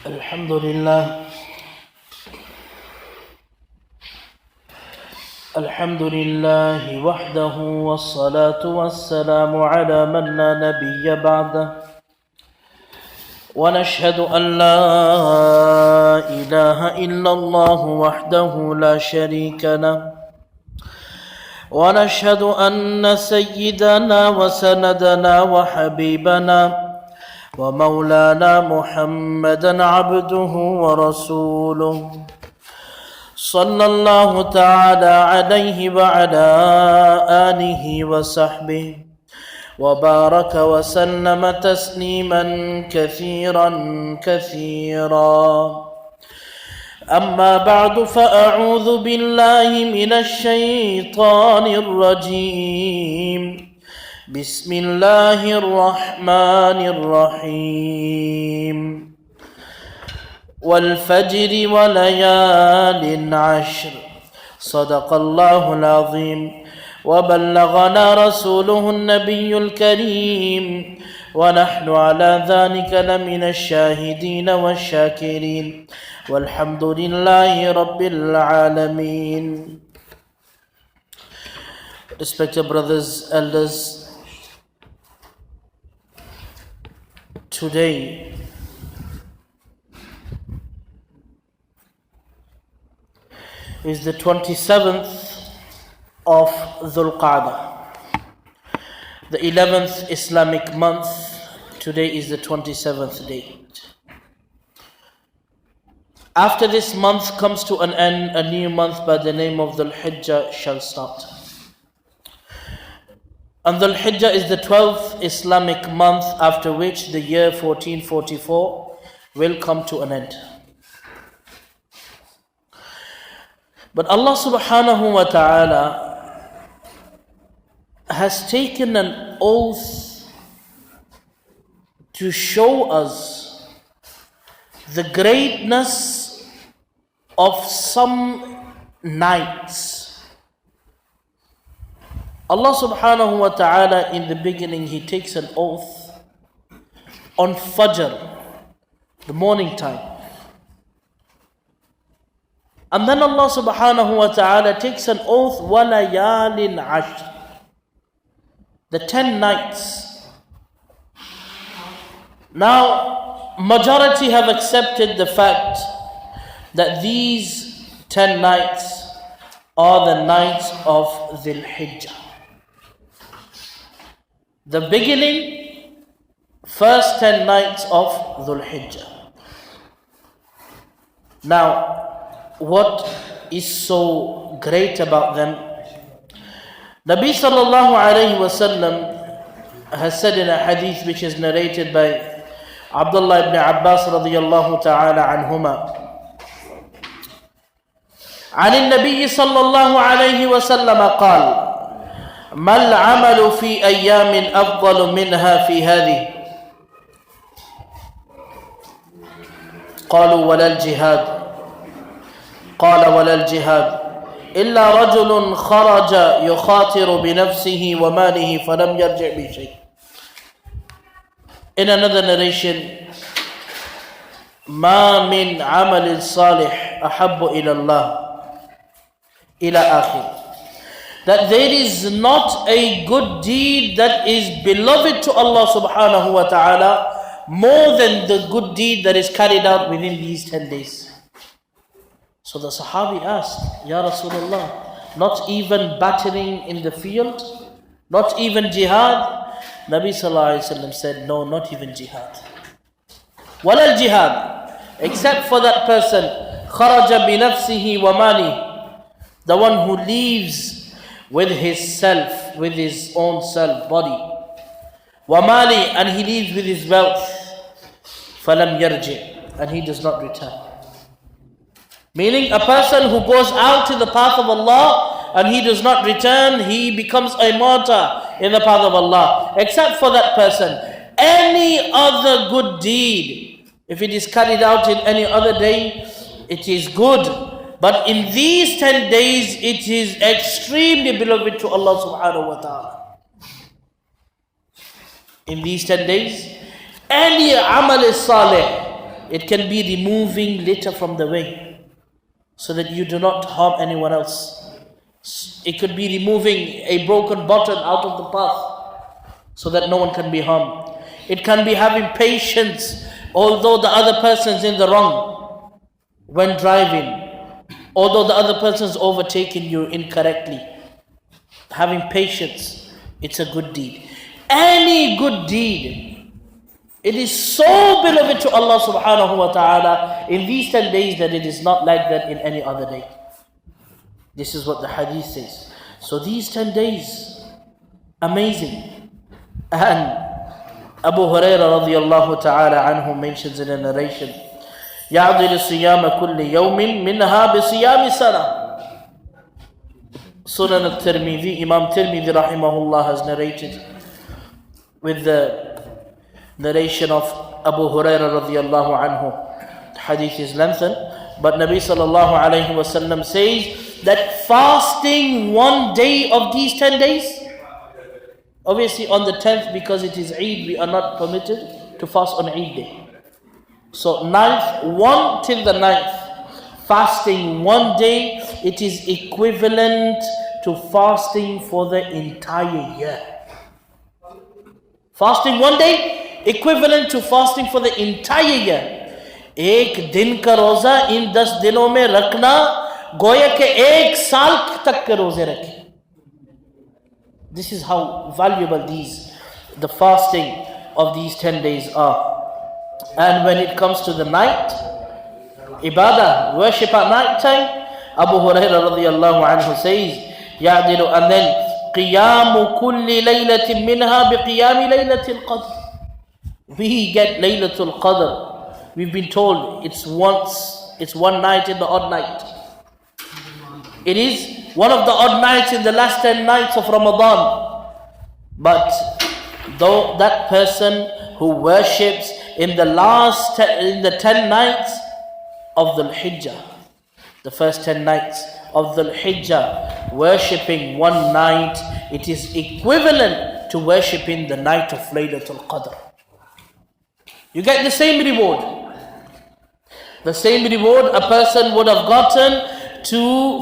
الحمد لله الحمد لله وحده والصلاة والسلام على من لا نبي بعده ونشهد أن لا إله إلا الله وحده لا شريك له ونشهد أن سيدنا وسندنا وحبيبنا ومولانا محمدا عبده ورسوله صلى الله تعالى عليه وعلى آله وصحبه وبارك وسلم تسليما كثيرا كثيرا أما بعد فأعوذ بالله من الشيطان الرجيم بسم الله الرحمن الرحيم والفجر وليال عشر صدق الله العظيم وبلغنا رسوله النبي الكريم ونحن على ذلك لمن الشاهدين والشاكرين والحمد لله رب العالمين. Respected brothers, elders, today is the 27th of Qa'dah, the 11th Islamic month. Today is the 27th day. After this month comes to an end, a new month by the name of Dhil Hijjah shall start. And Dhil Hijjah is the 12th Islamic month, after which the year 1444 will come to an end. But Allah subhanahu wa ta'ala has taken an oath to show us the greatness of some nights. Allah subhanahu wa ta'ala, in the beginning, He takes an oath on Fajr, the morning time. And then Allah subhanahu wa ta'ala takes an oath, وَلَيَالٍ عَشْرٍ, the 10 nights. Now, majority have accepted the fact that these 10 nights are the nights of Dhil Hijjah. The beginning, first 10 nights of Dhul Hijjah. Now, what is so great about them? Nabi sallallahu alayhi wa sallam has said in a hadith which is narrated by Abdullah ibn Abbas radiyallahu ta'ala anhuma, عن النبي صلى الله عليه وسلم قال ما العمل في أيام أفضل منها في هذه قالوا ولا الجهاد قال ولا الجهاد إلا رجل خرج يخاطر بنفسه وماله فلم يرجع بشيء. In another narration, ما من عمل صالح أحب إلى الله إلى آخر, that there is not a good deed that is beloved to Allah subhanahu wa ta'ala more than the good deed that is carried out within these 10 days. So the Sahabi asked, Ya Rasulullah, not even battering in the field, not even jihad? Nabi sallallahu alayhi wa sallam said, no, not even jihad. Wala al-jihad, except for that person, kharaja bi nafsihi wa mali, the one who leaves with his self, with his own self, body. Wa mali, and he leaves with his wealth. Falam yarji, and he does not return. Meaning, a person who goes out to the path of Allah and he does not return, he becomes a martyr in the path of Allah. Except for that person, any other good deed, if it is carried out in any other day, it is good. But in these 10 days, it is extremely beloved to Allah subhanahu wa ta'ala. In these 10 days, any amal is salih, It can be removing litter from the way so that you do not harm anyone else. It could be removing a broken bottle out of the path so that no one can be harmed. It can be having patience although the other person's in the wrong when driving, although the other person's overtaking you incorrectly. Having patience, it's a good deed. Any good deed, it is so beloved to Allah subhanahu wa ta'ala in these 10 days that it is not like that in any other day. This is what the hadith says. So these 10 days, amazing. And Abu Hurairah radiyallahu ta'ala anhu mentions in a narration, يَعْضِلُ صِيَامَ كُلِّ يَوْمٍ مِنْهَا بِصِيَامِ سَنَةٍ. Sunan al-Tirmidhi, Imam Tirmidhi rahimahullah has narrated with the narration of Abu Hurairah radiyallahu anhu. The hadith is lengthened, but Nabi sallallahu alayhi wa sallam says that fasting one day of these 10 days, obviously on the 10th, because it is Eid, we are not permitted to fast on Eid day. So 9th, 1 till the 9th, fasting one day, it is equivalent to fasting for the entire year. Fasting one day, equivalent to fasting for the entire year. एक दिन का रोजा इन 10 दिनों में रखना गोया के 1 साल तक के रोजे रखें. This is how valuable the fasting of these 10 days are. And when it comes to the night, ibadah, worship at night time, Abu Hurairah radiyallahu anhu says, يَعْدِلُ and then قِيَامُ كُلِّ لَيْلَةٍ مِّنْهَا بِقِيَامِ لَيْلَةِ الْقَدْرِ. We get Laylatul Qadr. We've been told it's one night in the odd night. It is one of the odd nights in the last 10 nights of Ramadan. But though that person who worships in the 10 nights of Dhil Hijjah, the first 10 nights of Dhil Hijjah, worshipping one night, it is equivalent to worshipping the night of Laylatul Qadr. You get the same reward. The same reward a person would have gotten to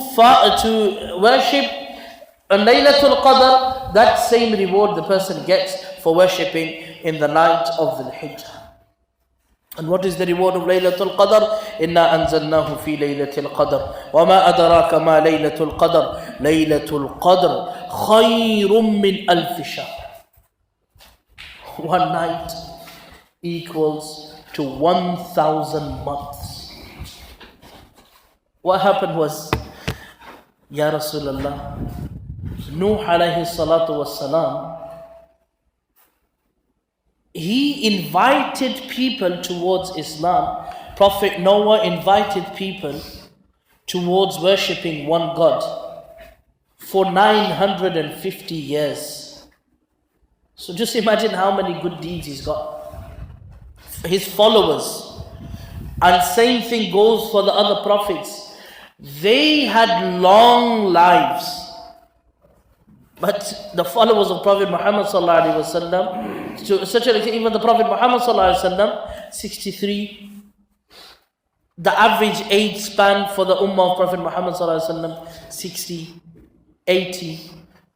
worship on Laylatul Qadr, that same reward the person gets for worshipping in the night of Dhil Hijjah. And what is the reward of Laylatul Qadr? إِنَّا أَنزَلْنَاهُ فِي لَيْلَةِ الْقَدْرِ وَمَا أَدْرَاكَ مَا لَيْلَةُ الْقَدْرِ لَيْلَةُ الْقَدْرِ خَيْرٌ مِّنْ أَلْفِ شَهْرٍ. One night equals to 1,000 months. What happened was, Ya Rasulullah, Nuh alayhi salatu wassalam, he invited people towards Islam. Prophet Noah invited people towards worshipping one God for 950 years. So just imagine how many good deeds he's got. His followers. And same thing goes for the other prophets. They had long lives. But the followers of Prophet Muhammad sallallahu alaihi wasallam, to such an extent, even the Prophet Muhammad sallallahu alaihi wasallam, 63. The average age span for the ummah of Prophet Muhammad sallallahu alaihi wasallam, 60, 80.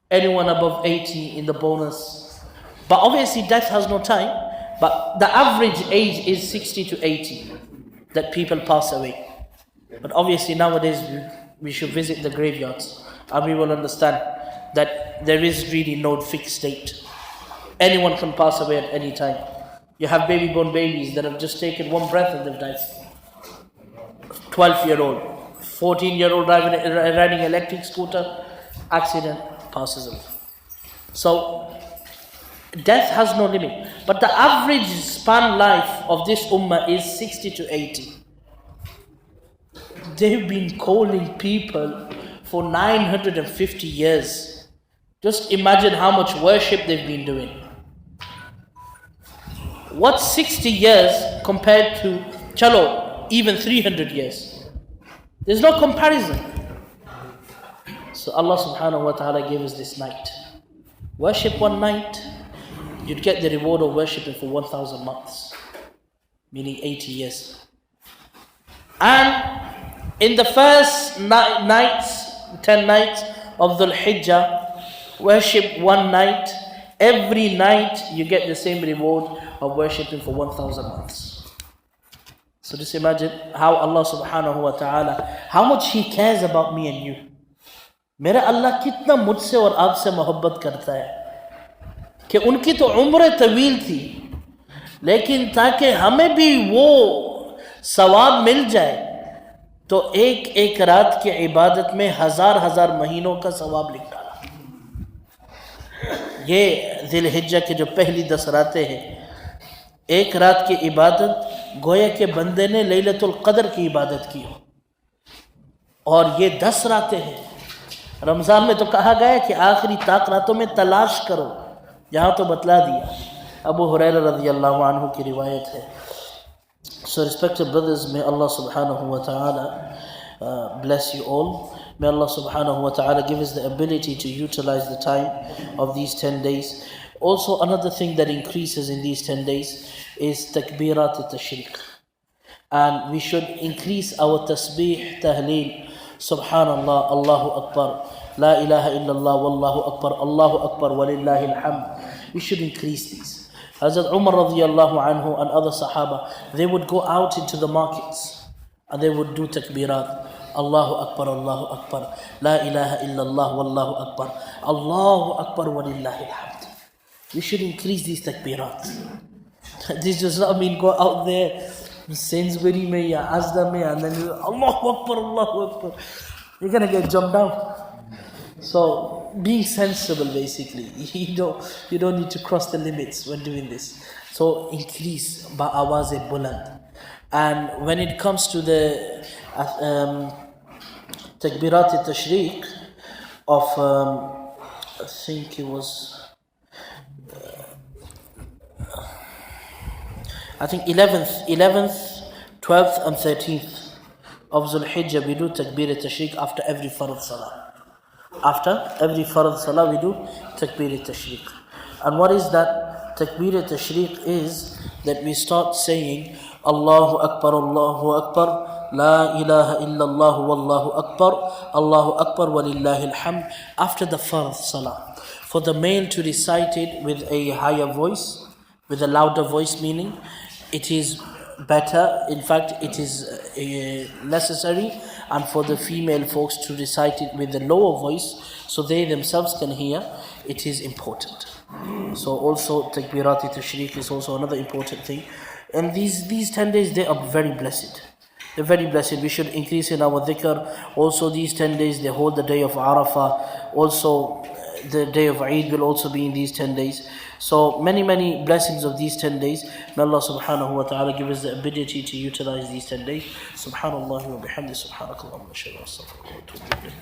Anyone above 80 in the bonus. But obviously death has no time. But the average age is 60 to 80 that people pass away. But obviously nowadays we should visit the graveyards and we will understand that there is really no fixed date. Anyone can pass away at any time. You have baby-born babies that have just taken one breath and they've died. 12-year-old, 14-year-old riding electric scooter, accident, passes away. So death has no limit. But the average span life of this ummah is 60 to 80. They've been calling people for 950 years. Just imagine how much worship they've been doing. What's 60 years compared to, chalo, even 300 years? There's no comparison. So Allah subhanahu wa ta'ala gave us this night. Worship one night, you'd get the reward of worshipping for 1,000 months. meaning 80 years. And in the first 10 nights of Dhil Hijjah, worship one night. Every night you get the same reward of worshipping for 1,000 months. So just imagine how Allah subhanahu wa ta'ala, how much He cares about me and you. मेरा अल्लाह कितना मुझसे और आपसे मोहब्बत करता है कि उनकी तो उम्र तवील थी, लेकिन ताकि हमें भी वो सवाब मिल जाए तो एक एक रात की इबादत में हजार महीनों का सवाब लिख डाला। ये ज़िल हिज्जा के जो पहली 10 रातें हैं, एक रात की इबादत गोया के बंदे ने लैलतुल क़द्र की इबादत की हो, और ये 10 रातें हैं। रमज़ान में तो कहा गया कि आखिरी ताक रातों में तलाश करो, यहाँ तो बतला दिया। अबू हुरैरा रज़ियल्लाहु अन्हु की रिवायत है। So respected brothers, may Allah subhanahu wa ta'ala bless you all. May Allah subhanahu wa ta'ala give us the ability to utilize the time of these 10 days. Also, another thing that increases in these 10 days is takbirat al-tashriq. And we should increase our tasbih, tahleel, subhanallah, Allahu Akbar, la ilaha illallah, wallahu Akbar, Allahu Akbar, walillahi alhamd. We should increase these. Hazrat Umar radiallahu anhu and other Sahaba, they would go out into the markets and they would do takbirat. Allahu Akbar, Allahu Akbar, la ilaha illallah, wallahu Akbar, Allahu Akbar, walillahi alhamd. We should increase these takbirat. This does not mean go out there, Sainsbury mein ya Asda mein, and then you, Allahu Akbar, Allahu Akbar. You're going to get jumped out. So, being sensible basically. You don't need to cross the limits when doing this. So, increase ba awaz buland. And when it comes to the takbirat al-tashriq of, I think it was, I think 11th, 12th and 13th of Dhul Hijjah, we do takbir al-tashriq after every fard salah. After every fard salah, we do takbir al-tashriq. And what is that? Takbir al-tashriq is that we start saying Allahu Akbar, La ilaha illallah, wallahu Akbar, Allahu Akbar, walillahi alhamd, after the fard salah. For the male to recite it with a higher voice, with a louder voice, meaning it is better, in fact it is necessary, and for the female folks to recite it with a lower voice so they themselves can hear, it is important. So also takbirat al-tashriq is also another important thing. And these 10 days, they are very blessed. They're very blessed. We should increase in our dhikr. Also these 10 days, they hold the day of Arafah. Also the day of Eid will also be in these 10 days. So many blessings of these 10 days. May Allah subhanahu wa ta'ala give us the ability to utilize these 10 days. Subhanallah wa bihamdi, subhanakallah wa shayla, astaghfirullah wa atubu ilayh.